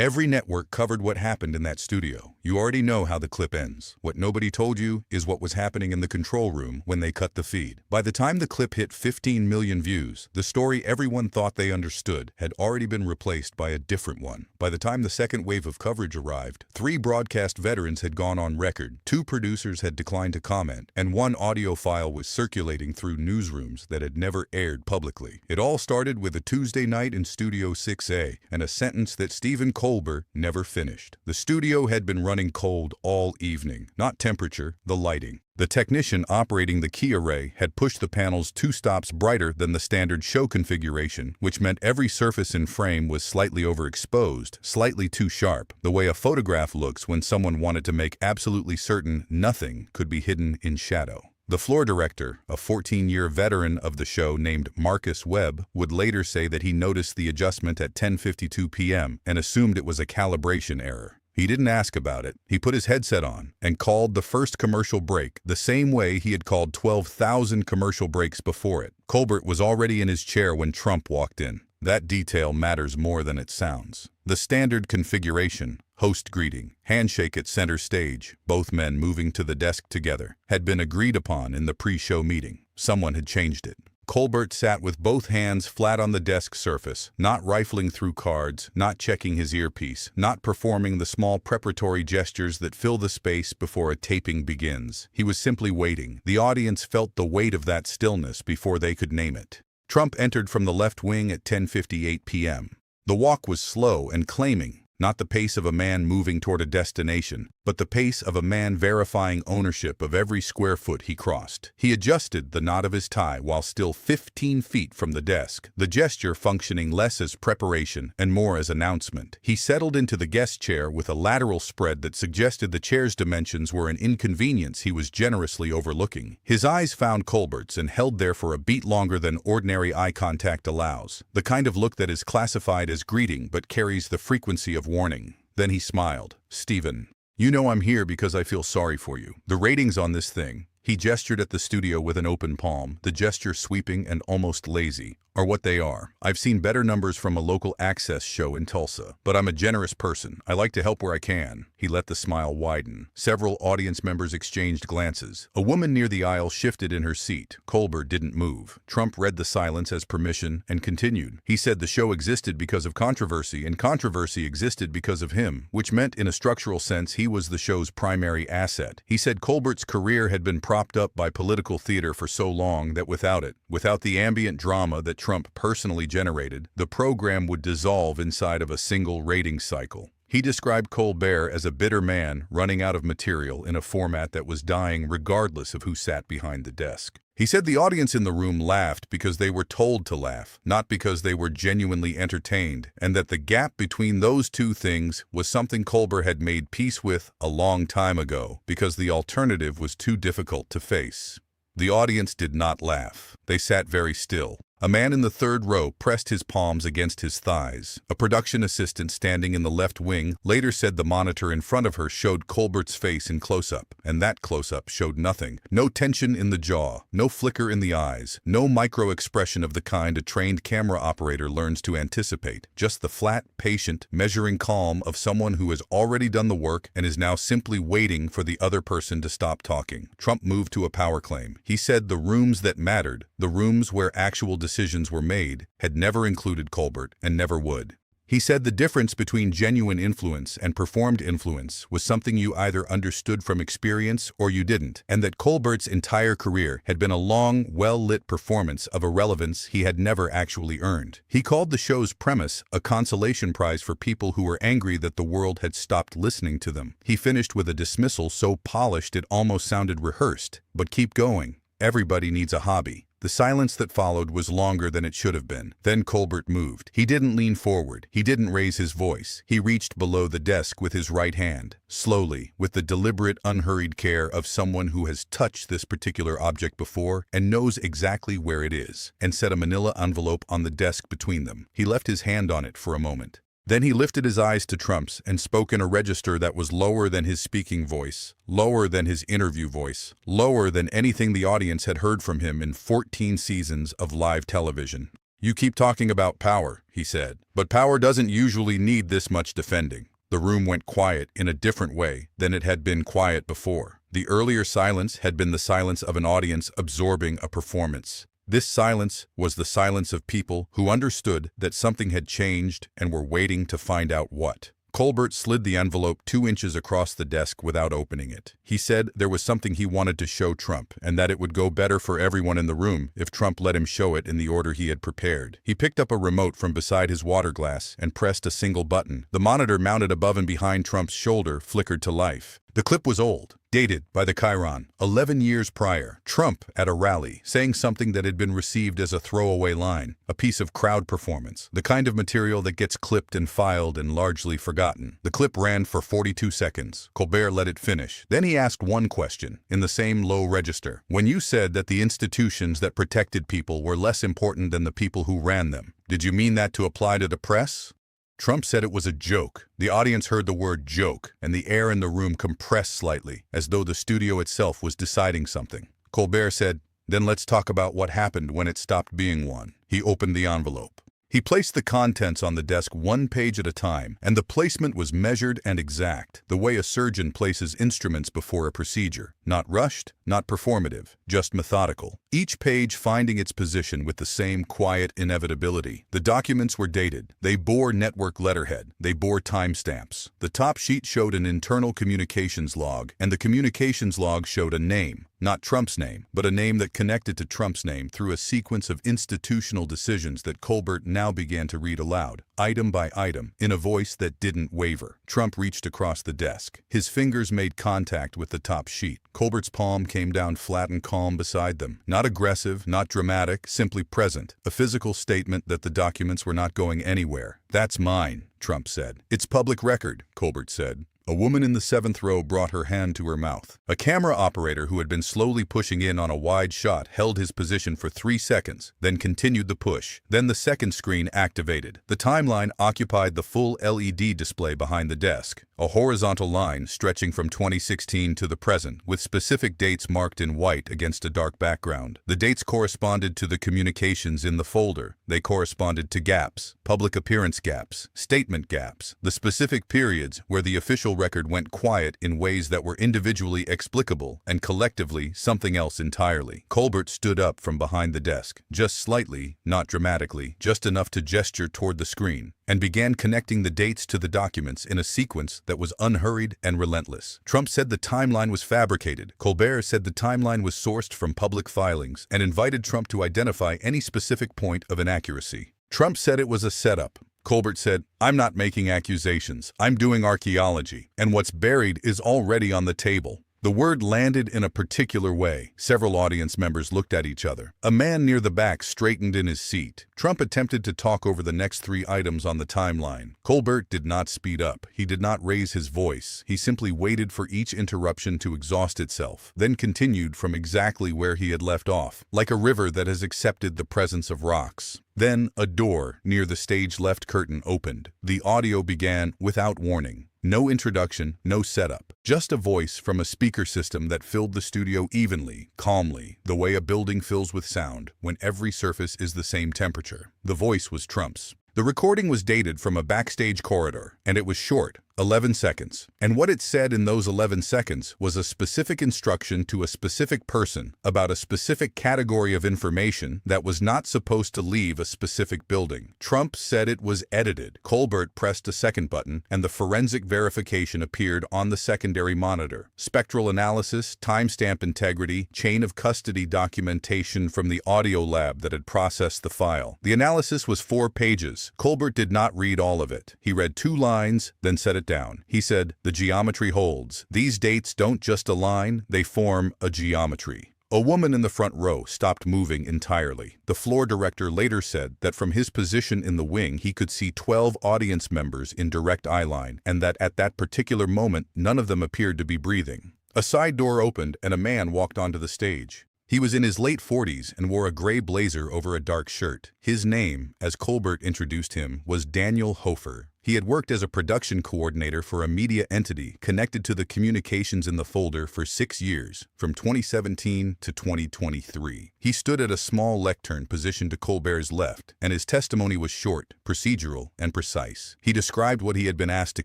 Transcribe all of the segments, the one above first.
Every network covered what happened in that studio. You already know how the clip ends. What nobody told you is what was happening in the control room when they cut the feed. By the time the clip hit 15 million views, the story everyone thought they understood had already been replaced by a different one. By the time the second wave of coverage arrived, 3 broadcast veterans had gone on record, 2 producers had declined to comment, and 1 audio file was circulating through newsrooms that had never aired publicly. It all started with a Tuesday night in Studio 6A and a sentence that Stephen Colbert never finished. The studio had been running cold all evening, not temperature, the lighting. The technician operating the key array had pushed the panels 2 stops brighter than the standard show configuration, which meant every surface in frame was slightly overexposed, slightly too sharp, the way a photograph looks when someone wanted to make absolutely certain nothing could be hidden in shadow. The floor director, a 14-year veteran of the show named Marcus Webb, would later say that he noticed the adjustment at 10:52 p.m. and assumed it was a calibration error. He didn't ask about it. He put his headset on and called the first commercial break the same way he had called 12,000 commercial breaks before it. Colbert was already in his chair when Trump walked in. That detail matters more than it sounds. The standard configuration, host greeting, handshake at center stage, both men moving to the desk together, had been agreed upon in the pre-show meeting. Someone had changed it. Colbert sat with both hands flat on the desk surface, not rifling through cards, not checking his earpiece, not performing the small preparatory gestures that fill the space before a taping begins. He was simply waiting. The audience felt the weight of that stillness before they could name it. Trump entered from the left wing at 10:58 p.m. The walk was slow and claiming, not the pace of a man moving toward a destination, but the pace of a man verifying ownership of every square foot he crossed. He adjusted the knot of his tie while still 15 feet from the desk, the gesture functioning less as preparation and more as announcement. He settled into the guest chair with a lateral spread that suggested the chair's dimensions were an inconvenience he was generously overlooking. His eyes found Colbert's and held there for a beat longer than ordinary eye contact allows, the kind of look that is classified as greeting but carries the frequency of warning. Then he smiled. "Stephen, you know I'm here because I feel sorry for you. The ratings on this thing," he gestured at the studio with an open palm, the gesture sweeping and almost lazy, "are what they are. I've seen better numbers from a local access show in Tulsa, but I'm a generous person. I like to help where I can." He let the smile widen. Several audience members exchanged glances. A woman near the aisle shifted in her seat. Colbert didn't move. Trump read the silence as permission and continued. He said the show existed because of controversy, and controversy existed because of him, which meant in a structural sense he was the show's primary asset. He said Colbert's career had been propped up by political theater for so long that without it, without the ambient drama that Trump personally generated, the program would dissolve inside of a single ratings cycle. He described Colbert as a bitter man running out of material in a format that was dying regardless of who sat behind the desk. He said the audience in the room laughed because they were told to laugh, not because they were genuinely entertained, and that the gap between those two things was something Colbert had made peace with a long time ago because the alternative was too difficult to face. The audience did not laugh. They sat very still. A man in the third row pressed his palms against his thighs. A production assistant standing in the left wing later said the monitor in front of her showed Colbert's face in close-up, and that close-up showed nothing. No tension in the jaw, no flicker in the eyes, no micro-expression of the kind a trained camera operator learns to anticipate. Just the flat, patient, measuring calm of someone who has already done the work and is now simply waiting for the other person to stop talking. Trump moved to a power claim. He said the rooms that mattered, the rooms where actual decisions were made, had never included Colbert and never would. He said the difference between genuine influence and performed influence was something you either understood from experience or you didn't, and that Colbert's entire career had been a long, well-lit performance of a relevance he had never actually earned. He called the show's premise a consolation prize for people who were angry that the world had stopped listening to them. He finished with a dismissal so polished it almost sounded rehearsed. "But keep going. Everybody needs a hobby." The silence that followed was longer than it should have been. Then Colbert moved. He didn't lean forward. He didn't raise his voice. He reached below the desk with his right hand. Slowly, with the deliberate, unhurried care of someone who has touched this particular object before and knows exactly where it is, and set a manila envelope on the desk between them. He left his hand on it for a moment. Then he lifted his eyes to Trump's and spoke in a register that was lower than his speaking voice, lower than his interview voice, lower than anything the audience had heard from him in 14 seasons of live television. "You keep talking about power," he said. "But power doesn't usually need this much defending." The room went quiet in a different way than it had been quiet before. The earlier silence had been the silence of an audience absorbing a performance. This silence was the silence of people who understood that something had changed and were waiting to find out what. Colbert slid the envelope 2 inches across the desk without opening it. He said there was something he wanted to show Trump, and that it would go better for everyone in the room if Trump let him show it in the order he had prepared. He picked up a remote from beside his water glass and pressed a single button. The monitor mounted above and behind Trump's shoulder flickered to life. The clip was old, dated by the Chiron, 11 years prior. Trump at a rally, saying something that had been received as a throwaway line, a piece of crowd performance, the kind of material that gets clipped and filed and largely forgotten. The clip ran for 42 seconds. Colbert let it finish. Then he asked one question, in the same low register. "When you said that the institutions that protected people were less important than the people who ran them, did you mean that to apply to the press?" Trump said it was a joke. The audience heard the word joke, and the air in the room compressed slightly, as though the studio itself was deciding something. Colbert said, "Then let's talk about what happened when it stopped being one." He opened the envelope. He placed the contents on the desk 1 page at a time, and the placement was measured and exact, the way a surgeon places instruments before a procedure. Not rushed, not performative, just methodical. Each page finding its position with the same quiet inevitability. The documents were dated. They bore network letterhead. They bore timestamps. The top sheet showed an internal communications log, and the communications log showed a name. Not Trump's name, but a name that connected to Trump's name through a sequence of institutional decisions that Colbert now began to read aloud, item by item, in a voice that didn't waver. Trump reached across the desk. His fingers made contact with the top sheet. Colbert's palm came down flat and calm beside them. Not aggressive, not dramatic, simply present. A physical statement that the documents were not going anywhere. "That's mine," Trump said. "It's public record," Colbert said. A woman in the 7th row brought her hand to her mouth. A camera operator who had been slowly pushing in on a wide shot held his position for 3 seconds, then continued the push. Then the second screen activated. The timeline occupied the full LED display behind the desk, a horizontal line stretching from 2016 to the present, with specific dates marked in white against a dark background. The dates corresponded to the communications in the folder. They corresponded to gaps, public appearance gaps, statement gaps, the specific periods where the official record went quiet in ways that were individually explicable and collectively something else entirely. Colbert stood up from behind the desk, just slightly, not dramatically, just enough to gesture toward the screen, and began connecting the dates to the documents in a sequence that was unhurried and relentless. Trump said the timeline was fabricated. Colbert said the timeline was sourced from public filings and invited Trump to identify any specific point of inaccuracy. Trump said it was a setup. Colbert said, "I'm not making accusations. I'm doing archaeology, and what's buried is already on the table." The word landed in a particular way. Several audience members looked at each other. A man near the back straightened in his seat. Trump attempted to talk over the next 3 items on the timeline. Colbert did not speed up. He did not raise his voice. He simply waited for each interruption to exhaust itself, then continued from exactly where he had left off, like a river that has accepted the presence of rocks. Then a door near the stage left curtain opened. The audio began without warning. No introduction, no setup. Just a voice from a speaker system that filled the studio evenly, calmly, the way a building fills with sound when every surface is the same temperature. The voice was Trump's. The recording was dated from a backstage corridor, and it was short, 11 seconds. And what it said in those 11 seconds was a specific instruction to a specific person about a specific category of information that was not supposed to leave a specific building. Trump said it was edited. Colbert pressed a second button, and the forensic verification appeared on the secondary monitor. Spectral analysis, timestamp integrity, chain of custody documentation from the audio lab that had processed the file. The analysis was 4 pages. Colbert did not read all of it. He read 2 lines, then set it down. He said, "The geometry holds. These dates don't just align, they form a geometry." A woman in the front row stopped moving entirely. The floor director later said that from his position in the wing he could see 12 audience members in direct eye line, and that at that particular moment none of them appeared to be breathing. A side door opened and a man walked onto the stage. He was in his late 40s and wore a gray blazer over a dark shirt. His name, as Colbert introduced him, was Daniel Hofer. He had worked as a production coordinator for a media entity connected to the communications in the folder for 6 years, from 2017 to 2023. He stood at a small lectern positioned to Colbert's left, and his testimony was short, procedural, and precise. He described what he had been asked to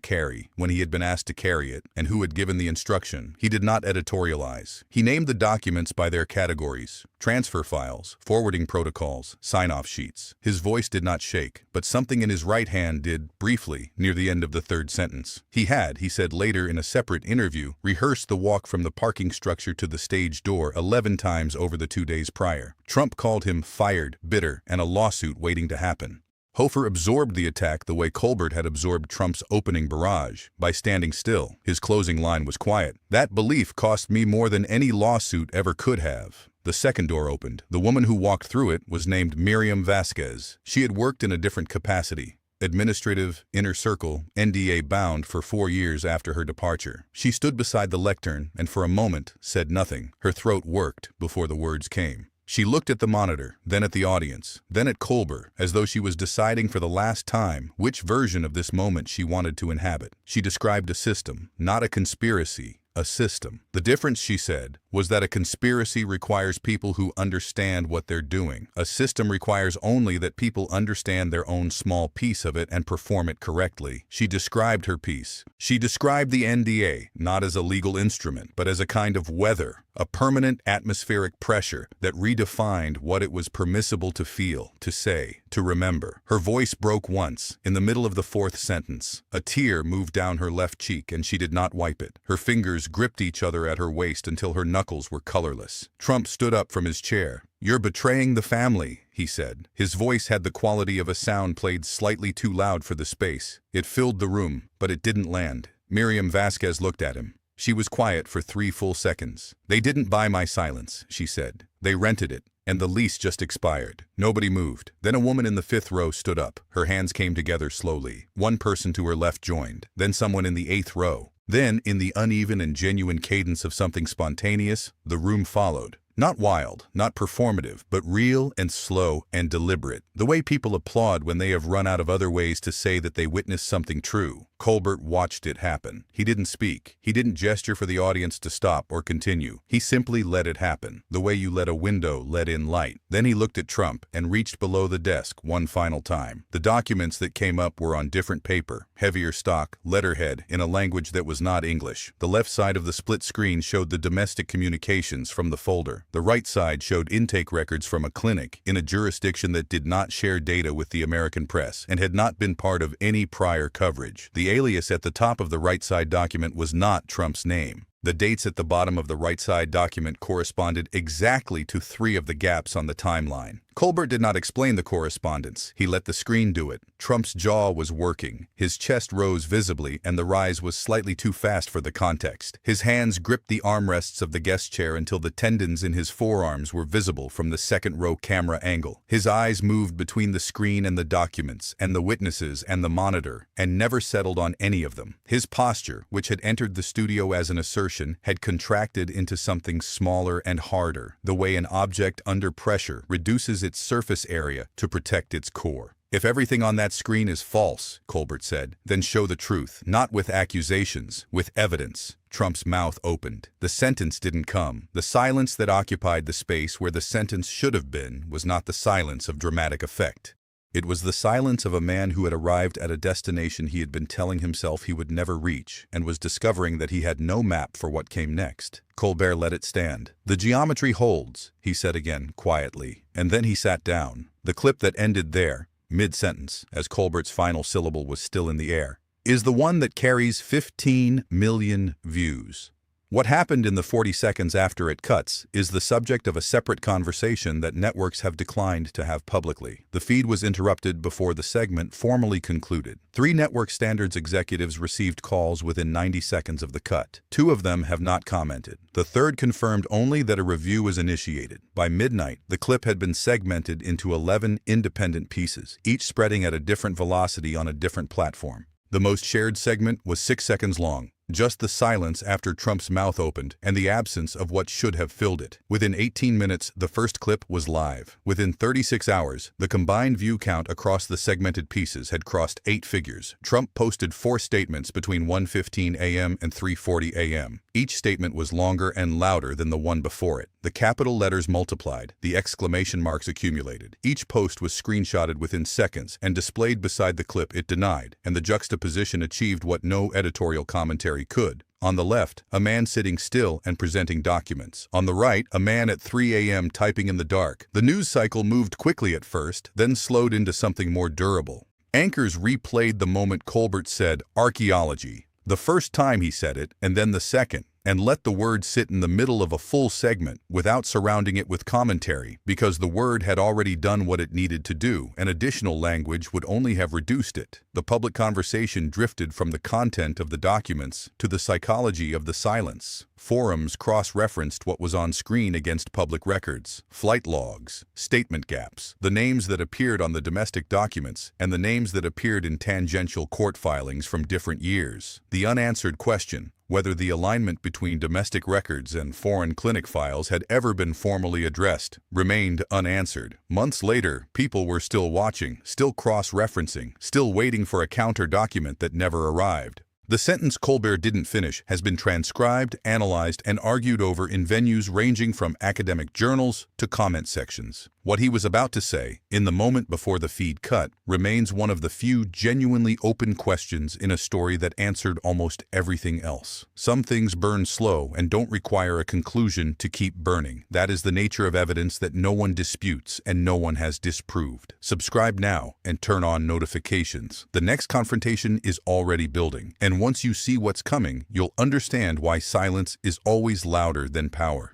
carry, when he had been asked to carry it, and who had given the instruction. He did not editorialize. He named the documents by their categories: transfer files, forwarding protocols, sign-off sheets. His voice did not shake, but something in his right hand did, briefly, near the end of the third sentence. He had, he said later in a separate interview, rehearsed the walk from the parking structure to the stage door 11 times over the 2 days prior. Trump called him fired, bitter, and a lawsuit waiting to happen. Hofer absorbed the attack the way Colbert had absorbed Trump's opening barrage, by standing still. His closing line was quiet. "That belief cost me more than any lawsuit ever could have." The second door opened. The woman who walked through it was named Miriam Vasquez. She had worked in a different capacity: administrative, inner circle, NDA bound, for 4 years after her departure. She stood beside the lectern and for a moment said nothing. Her throat worked before the words came. She looked at the monitor, then at the audience, then at Colbert, as though she was deciding for the last time which version of this moment she wanted to inhabit. She described a system, not a conspiracy, a system. The difference, she said, was that a conspiracy requires people who understand what they're doing. A system requires only that people understand their own small piece of it and perform it correctly. She described her piece. She described the NDA not as a legal instrument, but as a kind of weather, a permanent atmospheric pressure that redefined what it was permissible to feel, to say, to remember. Her voice broke once, in the middle of the fourth sentence. A tear moved down her left cheek and she did not wipe it. Her fingers gripped each other at her waist until her knuckles were colorless. Trump stood up from his chair. "You're betraying the family," he said. His voice had the quality of a sound played slightly too loud for the space. It filled the room, but it didn't land. Miriam Vasquez looked at him. She was quiet for 3 full seconds. "They didn't buy my silence," she said. "They rented it, and the lease just expired." Nobody moved. Then a woman in the 5th row stood up. Her hands came together slowly. One person to her left joined. Then someone in the 8th row. Then, in the uneven and genuine cadence of something spontaneous, the room followed. Not wild, not performative, but real and slow and deliberate. The way people applaud when they have run out of other ways to say that they witnessed something true. Colbert watched it happen. He didn't speak. He didn't gesture for the audience to stop or continue. He simply let it happen, the way you let a window let in light. Then he looked at Trump and reached below the desk one final time. The documents that came up were on different paper, heavier stock, letterhead, in a language that was not English. The left side of the split screen showed the domestic communications from the folder. The right side showed intake records from a clinic in a jurisdiction that did not share data with the American press and had not been part of any prior coverage. The alias at the top of the right side document was not Trump's name. The dates at the bottom of the right side document corresponded exactly to 3 of the gaps on the timeline. Colbert did not explain the correspondence. He let the screen do it. Trump's jaw was working. His chest rose visibly, and the rise was slightly too fast for the context. His hands gripped the armrests of the guest chair until the tendons in his forearms were visible from the 2nd row camera angle. His eyes moved between the screen and the documents, and the witnesses and the monitor, and never settled on any of them. His posture, which had entered the studio as an assertion, had contracted into something smaller and harder, the way an object under pressure reduces its surface area to protect its core. "If everything on that screen is false," Colbert said, "then show the truth, not with accusations, with evidence." Trump's mouth opened. The sentence didn't come. The silence that occupied the space where the sentence should have been was not the silence of dramatic effect. It was the silence of a man who had arrived at a destination he had been telling himself he would never reach, and was discovering that he had no map for what came next. Colbert let it stand. "The geometry holds," he said again, quietly, and then he sat down. The clip that ended there, mid-sentence, as Colbert's final syllable was still in the air, is the one that carries 15 million views. What happened in the 40 seconds after it cuts is the subject of a separate conversation that networks have declined to have publicly. The feed was interrupted before the segment formally concluded. 3 network standards executives received calls within 90 seconds of the cut. 2 of them have not commented. The 3rd confirmed only that a review was initiated. By midnight, the clip had been segmented into 11 independent pieces, each spreading at a different velocity on a different platform. The most shared segment was 6 seconds long. Just the silence after Trump's mouth opened and the absence of what should have filled it. Within 18 minutes, the first clip was live. Within 36 hours, the combined view count across the segmented pieces had crossed 8 figures. Trump posted 4 statements between 1:15 a.m. and 3:40 a.m. Each statement was longer and louder than the one before it. The capital letters multiplied, the exclamation marks accumulated. Each post was screenshotted within seconds and displayed beside the clip it denied, and the juxtaposition achieved what no editorial commentary could. On the left, a man sitting still and presenting documents. On the right, a man at 3 a.m. typing in the dark. The news cycle moved quickly at first, then slowed into something more durable. Anchors replayed the moment Colbert said, "Archaeology." The first time he said it, and then the second, and let the word sit in the middle of a full segment without surrounding it with commentary, because the word had already done what it needed to do, and additional language would only have reduced it. The public conversation drifted from the content of the documents to the psychology of the silence. Forums cross-referenced what was on screen against public records, flight logs, statement gaps, the names that appeared on the domestic documents, and the names that appeared in tangential court filings from different years. The unanswered question, whether the alignment between domestic records and foreign clinic files had ever been formally addressed, remained unanswered. Months later, people were still watching, still cross-referencing, still waiting for a counter-document that never arrived. The sentence Colbert didn't finish has been transcribed, analyzed, and argued over in venues ranging from academic journals to comment sections. What he was about to say, in the moment before the feed cut, remains one of the few genuinely open questions in a story that answered almost everything else. Some things burn slow and don't require a conclusion to keep burning. That is the nature of evidence that no one disputes and no one has disproved. Subscribe now and turn on notifications. The next confrontation is already building, and once you see what's coming, you'll understand why silence is always louder than power.